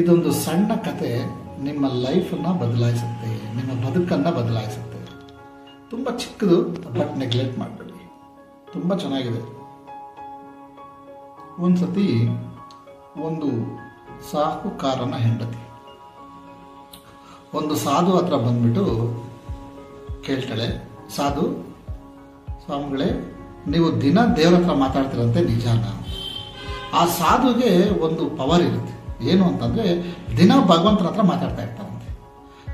ಇದೊಂದು ಸಣ್ಣ ಕತೆ ನಿಮ್ಮ ಲೈಫನ್ನು ಬದಲಾಯಿಸುತ್ತೆ, ನಿಮ್ಮ ಬದುಕನ್ನು ಬದಲಾಯಿಸುತ್ತೆ. ತುಂಬ ಚಿಕ್ಕದು, ಬಟ್ ನೆಗ್ಲೆಕ್ಟ್ ಮಾಡಬೇಡಿ, ತುಂಬ ಚೆನ್ನಾಗಿದೆ. ಒಂದು ಸತಿ ಒಂದು ಸಾಹುಕಾರನ ಹೆಂಡತಿ ಒಂದು ಸಾಧು ಹತ್ರ ಬಂದ್ಬಿಟ್ಟು ಕೇಳ್ತಾಳೆ, ಸಾಧು ಸ್ವಾಮಿಗಳೇ, ನೀವು ದಿನ ದೇವ್ರ ಹತ್ರ ಮಾತಾಡ್ತಿರಂತೆ ನಿಜಾನ? ಆ ಸಾಧುಗೆ ಒಂದು ಪವರ್ ಇರುತ್ತೆ, ಏನು ಅಂತಂದರೆ ದಿನ ಭಗವಂತನ ಹತ್ರ ಮಾತಾಡ್ತಾ ಇರ್ತಾರಂತೆ.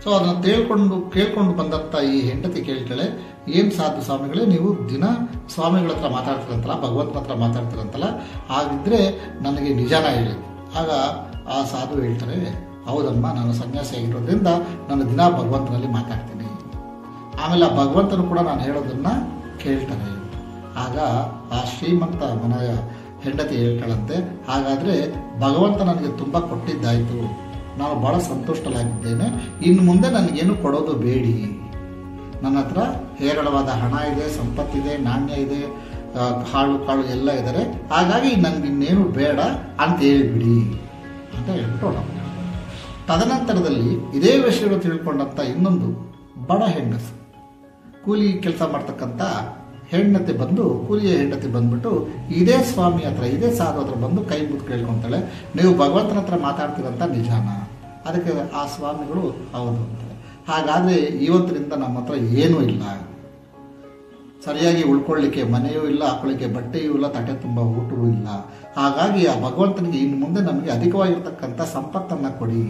ಸೊ ಅದನ್ನು ಕೇಳ್ಕೊಂಡು ಬಂದಂಥ ಈ ಹೆಂಡತಿ ಕೇಳ್ತಾಳೆ, ಏನು ಸಾಧು ಸ್ವಾಮಿಗಳೇ, ನೀವು ದಿನ ಸ್ವಾಮಿಗಳ ಹತ್ರ ಮಾತಾಡ್ತಿರಂತಲ್ಲ, ಭಗವಂತನ ಹತ್ರ ಮಾತಾಡ್ತಿರಂತಲ್ಲ, ಹಾಗಿದ್ರೆ ನನಗೆ ನಿಜಾನ ಹೇಳಿ. ಆಗ ಆ ಸಾಧು ಹೇಳ್ತಾರೆ, ಹೌದಮ್ಮ, ನಾನು ಸನ್ಯಾಸಿ ಆಗಿರೋದ್ರಿಂದ ನಾನು ದಿನ ಭಗವಂತನಲ್ಲಿ ಮಾತಾಡ್ತೀನಿ. ಆಮೇಲೆ ಆ ಭಗವಂತನು ಕೂಡ ನಾನು ಹೇಳೋದನ್ನ ಕೇಳ್ತಾನೆ. ಆಗ ಆ ಶ್ರೀಮಂತ ಮನೆಯ ಹೆಂಡತಿ ಹೇಳ್ತಾಳಂತೆ, ಹಾಗಾದರೆ ಭಗವಂತ ನನಗೆ ತುಂಬ ಕೊಟ್ಟಿದ್ದಾಯಿತು, ನಾನು ಭಾಳ ಸಂತುಷ್ಟಲಾಗಿದ್ದೇನೆ, ಇನ್ನು ಮುಂದೆ ನನಗೇನು ಕೊಡೋದು ಬೇಡಿ, ನನ್ನ ಹತ್ರ ಹೇರಳವಾದ ಹಣ ಇದೆ, ಸಂಪತ್ತಿದೆ, ನಾಣ್ಯ ಇದೆ, ಕಾಳು ಕಾಳು ಎಲ್ಲ ಇದ್ದಾರೆ, ಹಾಗಾಗಿ ನನಗಿನ್ನೇನು ಬೇಡ ಅಂತ ಹೇಳ್ಬಿಡಿ ಅಂತ ಹೇಳ್ಬಿಟ್ಟು ತದನಂತರದಲ್ಲಿ ಇದೇ ವಿಷಯಗಳು ತಿಳ್ಕೊಂಡಂಥ ಇನ್ನೊಂದು ಬಡ ಹೆಂಗಸು, ಕೂಲಿ ಕೆಲಸ ಮಾಡ್ತಕ್ಕಂಥ ಕೂಲಿಯ ಹೆಂಡತಿ ಬಂದ್ಬಿಟ್ಟು ಇದೇ ಸ್ವಾಮಿ ಹತ್ರ, ಇದೇ ಸಾಧು ಹತ್ರ ಬಂದು ಕೈ ಮುದ್ದು ಕೇಳ್ಕೊತಾಳೆ, ನೀವು ಭಗವಂತನ ಹತ್ರ ಮಾತಾಡ್ತೀರಂತ ನಿಜಾನ? ಅದಕ್ಕೆ ಆ ಸ್ವಾಮಿಗಳು ಹೌದು ಅಂತಾರೆ. ಹಾಗಾದರೆ ಇವತ್ತಿನಿಂದ ನಮ್ಮ ಹತ್ರ ಏನೂ ಇಲ್ಲ, ಸರಿಯಾಗಿ ಉಳ್ಕೊಳ್ಳಿಕ್ಕೆ ಮನೆಯೂ ಇಲ್ಲ, ಹಾಕೊಳ್ಳಿಕ್ಕೆ ಬಟ್ಟೆಯೂ ಇಲ್ಲ, ತಟ್ಟೆ ತುಂಬ ಊಟವೂ ಇಲ್ಲ, ಹಾಗಾಗಿ ಆ ಭಗವಂತನಿಗೆ ಇನ್ನು ಮುಂದೆ ನಮಗೆ ಅಧಿಕವಾಗಿರ್ತಕ್ಕಂಥ ಸಂಪತ್ತನ್ನು ಕೊಡಿ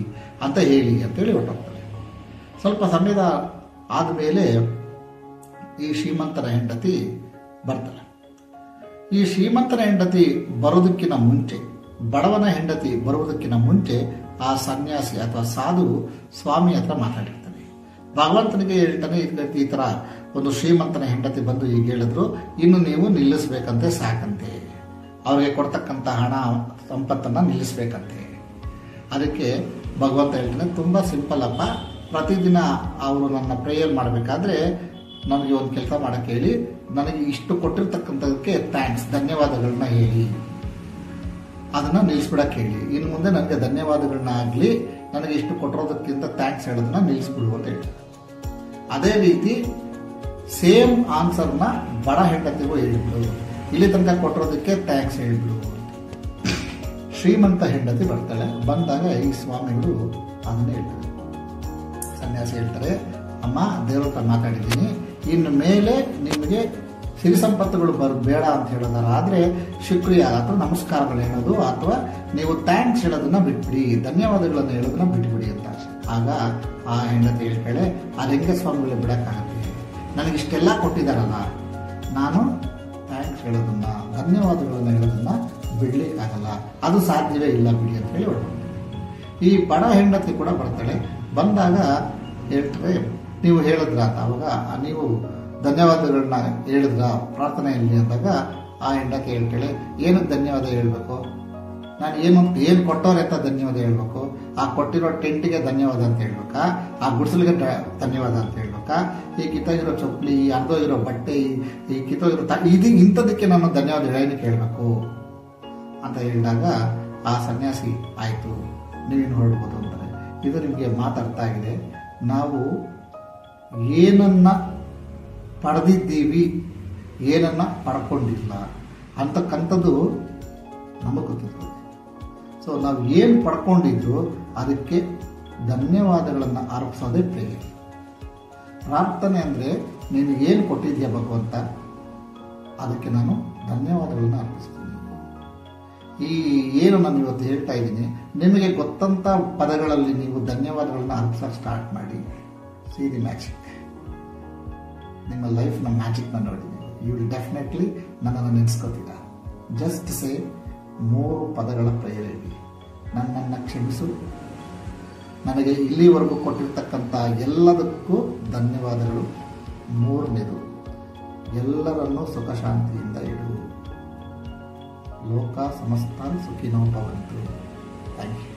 ಅಂತ ಹೇಳಿ ಅಂತೇಳಿ ಹೊರಟೋಗ್ತಾರೆ. ಸ್ವಲ್ಪ ಸಮಯದ ಆದಮೇಲೆ ಈ ಶ್ರೀಮಂತನ ಹೆಂಡತಿ ಬರ್ತಾಳೆ. ಈ ಶ್ರೀಮಂತನ ಹೆಂಡತಿ ಬರೋದಕ್ಕಿಂತ ಮುಂಚೆ, ಬಡವನ ಹೆಂಡತಿ ಬರುವುದಕ್ಕಿಂತ ಮುಂಚೆ ಆ ಸನ್ಯಾಸಿ ಅಥವಾ ಸಾಧು ಸ್ವಾಮಿ ಹತ್ರ ಮಾತಾಡಿರ್ತಾನೆ. ಭಗವಂತನಿಗೆ ಹೇಳ್ತಾನೆ, ಈ ಥರ ಒಂದು ಶ್ರೀಮಂತನ ಹೆಂಡತಿ ಬಂದು ಈಗ ಹೇಳಿದ್ರು, ಇನ್ನು ನೀವು ನಿಲ್ಲಿಸ್ಬೇಕಂತೆ, ಸಾಕಂತೆ, ಅವ್ರಿಗೆ ಕೊಡ್ತಕ್ಕಂಥ ಹಣ ಸಂಪತ್ತನ್ನು ನಿಲ್ಲಿಸ್ಬೇಕಂತೆ. ಅದಕ್ಕೆ ಭಗವಂತ ಹೇಳ್ತಾನೆ, ತುಂಬ ಸಿಂಪಲ್ ಅಪ್ಪ, ಪ್ರತಿದಿನ ಅವರು ನನ್ನ ಪ್ರೇಯರ್ ಮಾಡಬೇಕಾದ್ರೆ ನನಗೆ ಒಂದು ಕೆಲಸ ಮಾಡೋಕ್ಕೆ ಹೇಳಿ, ನನಗೆ ಇಷ್ಟು ಕೊಟ್ಟಿರ್ತಕ್ಕಂಥದಕ್ಕೆ ಥ್ಯಾಂಕ್ಸ್, ಧನ್ಯವಾದಗಳನ್ನ ಹೇಳಿ, ಅದನ್ನು ನಿಲ್ಲಿಸ್ಬಿಡಕ್ಕೆ ಹೇಳಿ, ಇನ್ನು ಮುಂದೆ ನನಗೆ ಧನ್ಯವಾದಗಳನ್ನ ಆಗಲಿ, ನನಗೆ ಇಷ್ಟು ಕೊಟ್ಟಿರೋದಕ್ಕಿಂತ ಥ್ಯಾಂಕ್ಸ್ ಹೇಳೋದನ್ನ ನಿಲ್ಲಿಸ್ಬಿಡು ಅಂತ ಹೇಳ್ತಾರೆ. ಅದೇ ರೀತಿ ಸೇಮ್ ಆನ್ಸರ್ನ ಬಡ ಹೆಂಡತಿಗೂ ಹೇಳಿಬಿಡು, ಇಲ್ಲಿ ತನಕ ಕೊಟ್ಟಿರೋದಕ್ಕೆ ಥ್ಯಾಂಕ್ಸ್ ಹೇಳಿಬಿಡು. ಶ್ರೀಮಂತ ಹೆಂಡತಿ ಬರ್ತಾಳೆ. ಬಂದಾಗ ಈ ಸ್ವಾಮಿಗಳು ಅದನ್ನೇ ಹೇಳ್ತಾರೆ. ಸನ್ಯಾಸಿ ಹೇಳ್ತಾರೆ, ಅಮ್ಮ, ದೇವ್ರ ಹತ್ರ ಮಾತಾಡಿದ್ದೀನಿ, ಇನ್ನು ಮೇಲೆ ನಿಮಗೆ ಸಿರಿ ಸಂಪತ್ತುಗಳು ಬೇಡ ಅಂತ ಹೇಳೋದಾದ್ರೆ ಶುಕ್ರಿಯ ಅಥವಾ ನಮಸ್ಕಾರಗಳು ಹೇಳೋದು, ಅಥವಾ ನೀವು ಥ್ಯಾಂಕ್ಸ್ ಹೇಳೋದನ್ನ ಬಿಟ್ಬಿಡಿ, ಧನ್ಯವಾದಗಳನ್ನು ಹೇಳೋದನ್ನ ಬಿಟ್ಬಿಡಿ ಅಂತ. ಆಗ ಆ ಹೆಂಡತಿ ಹೇಳ್ತಾಳೆ, ಆ ಹೆಂಗೆ ಸ್ವಾಮಿಗಳು ಬಿಡೋಕ್ಕಾಗತ್ತೆ, ನನಗಿಷ್ಟೆಲ್ಲ ಕೊಟ್ಟಿದ್ದಾರಲ್ಲ, ನಾನು ಥ್ಯಾಂಕ್ಸ್ ಹೇಳೋದನ್ನ, ಧನ್ಯವಾದಗಳನ್ನು ಹೇಳೋದನ್ನ ಬಿಡ್ಲಿಕ್ಕಾಗಲ್ಲ, ಅದು ಸಾಧ್ಯವೇ ಇಲ್ಲ, ಬಿಡಿ ಅಂತ ಹೇಳಿ ಹೊರಟು. ಈ ಬಡ ಹೆಂಡತಿ ಕೂಡ ಬರ್ತಾಳೆ. ಬಂದಾಗ ಹೇಳ್ತಾರೆ, ನೀವು ಹೇಳಿದ್ರ ಅಂತ. ಅವಾಗ ನೀವು ಧನ್ಯವಾದಗಳನ್ನ ಹೇಳಿದ್ರ ಪ್ರಾರ್ಥನೆಯಲ್ಲಿ ಅಂದಾಗ ಆ ಹೆಂಡತಿ ಹೇಳ್ತಾಳೆ, ಏನಕ್ಕೆ ಧನ್ಯವಾದ ಹೇಳಬೇಕು, ನಾನು ಏನು ಕೊಟ್ಟವ್ರೆ ಅಂತ ಧನ್ಯವಾದ ಹೇಳ್ಬೇಕು, ಆ ಕೊಟ್ಟಿರೋ ಟೆಂಟಿಗೆ ಧನ್ಯವಾದ ಅಂತ ಹೇಳ್ಬೇಕಾ, ಆ ಗುಡಿಸಲಿಗೆ ಧನ್ಯವಾದ ಅಂತ ಹೇಳ್ಬೇಕಾ, ಈ ಕಿತ್ತೋಗಿರೋ ಚಪ್ಪಲಿ, ಅರ್ಧೋಗಿರೋ ಬಟ್ಟೆ, ಈ ಕಿತ್ತೋಗಿರೋ ಇಂಥದಕ್ಕೆ ನಾನು ಧನ್ಯವಾದ ಹೇಳೇನಕ್ಕೆ ಹೇಳ್ಬೇಕು ಅಂತ ಹೇಳಿದಾಗ ಆ ಸನ್ಯಾಸಿ ಆಯಿತು, ನೀವೇನು ಹೊರಡ್ಬೋದು ಅಂತಾರೆ. ಇದು ನಿಮಗೆ ಮಾತಾಡ್ತಾ ಆಗಿದೆ. ನಾವು ಏನನ್ನ ಪಡೆದಿದ್ದೀವಿ, ಏನನ್ನ ಪಡ್ಕೊಂಡಿಲ್ಲ ಅಂತಕ್ಕಂಥದ್ದು ನಮಗೆ ಗೊತ್ತಿರ್ತದೆ. ಸೊ ನಾವು ಏನು ಪಡ್ಕೊಂಡಿದ್ರು ಅದಕ್ಕೆ ಧನ್ಯವಾದಗಳನ್ನು ಅರ್ಪಿಸೋದೇ ಪ್ರೇಯರ್. ಪ್ರಾರ್ಥನೆ ಅಂದರೆ ನೀನು ಏನು ಕೊಟ್ಟಿದ್ಯಾ ಭಗವಂತ, ಅದಕ್ಕೆ ನಾನು ಧನ್ಯವಾದಗಳನ್ನು ಅರ್ಪಿಸ್ತೀನಿ. ಈ ಏನು ನಾನು ಇವತ್ತು ಹೇಳ್ತಾ ಇದ್ದೀನಿ, ನಿಮಗೆ ಗೊತ್ತಂಥ ಪದಗಳಲ್ಲಿ ನೀವು ಧನ್ಯವಾದಗಳನ್ನು ಅರ್ಪಿಸೋಕೆ ಸ್ಟಾರ್ಟ್ ಮಾಡಿ. See the magic. ನಿಮ್ಮ ಲೈಫ್ನ ಮ್ಯಾಜಿಕ್ನ ನೋಡಿ, ಯು ವಿಲ್ ಡೆಫಿನೆಟ್ಲಿ ನನ್ನನ್ನು ನೆನೆಸ್ಕೋತೀರ. ಜಸ್ಟ್ ಸೇ 3 ಪದಗಳ ಪ್ರೇಯರ್ ಹೇಳಿ, ನನ್ನನ್ನು ಕ್ಷಮಿಸು, ನನಗೆ ಇಲ್ಲಿವರೆಗೂ ಕೊಟ್ಟಿರ್ತಕ್ಕಂಥ ಎಲ್ಲದಕ್ಕೂ ಧನ್ಯವಾದಗಳು, 3ನೇದು ಎಲ್ಲರನ್ನೂ ಸುಖ ಶಾಂತಿಯಿಂದ ಇಡು, ಲೋಕ ಸಮಸ್ತ ಸುಖಿನೋ ಭವಂತು. Thank you.